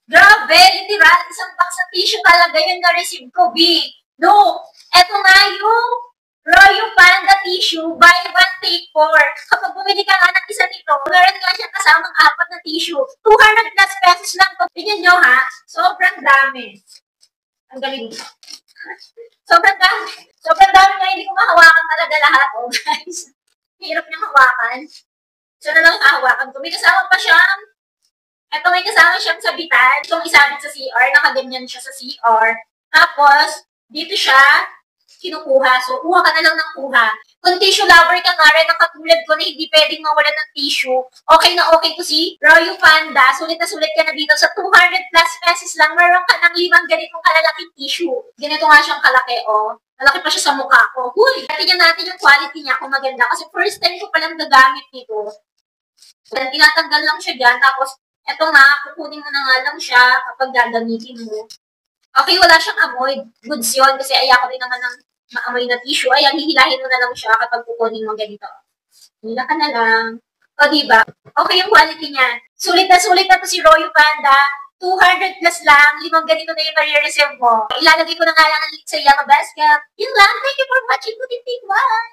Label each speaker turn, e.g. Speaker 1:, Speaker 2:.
Speaker 1: Grabe, literal, isang box na tissue talaga yung na-receive ko, B. No, eto nga yung Royal Panda tissue, buy one, take four. Kapag bumili ka nga ng isa nito, meron nga siya kasamang apat na tissue. 200 plus pesos lang to. Tignan nyo ha, sobrang dami. Ang galing. Sobrang dami. Sobrang dami nga, hindi ko mahawakan talaga lahat, oh guys. Hirap niyang hawakan. So na lang hawakan ko. May kasama pa siyang may kasama siyang sabitan. Itong isabit sa CR, nakaganyan siya sa CR. Tapos, dito siya kinukuha. So, kuha ka na lang ng kuha. Kung tissue lover ka nga rin, ang katulad ko na hindi pwedeng mawala ng tissue, okay na okay to si Royal Panda. Sulit na sulit ka na dito. Sa 200 plus pesos lang, meron ka ng 5 ganitong kalalaking tissue. Ganito nga siyang kalaki, oh. Malaki pa siya sa mukha ko. Huy! Tingnan natin yung quality niya kung maganda. Kasi first time ko palang gagamit nito. Then, tinatanggal lang siya dyan. Tapos, eto nga, kukunin mo na nga lang siya kapag gagamitin mo. Okay, wala siyang amoy. Goods yun. Kasi ayoko din naman ng maamoy na tissue. Ayan, hihilahin mo na lang siya kapag kukunin mo ganito. Hila ka na lang. O, diba? Okay yung quality niya. Sulit na to si Royal Panda. 200 plus lang. 5 ganito na yung marireceive mo. Ilalagay ko na nga lang ang link sa Yellow Basket. Yun lang. Thank you for watching. Good evening. Bye!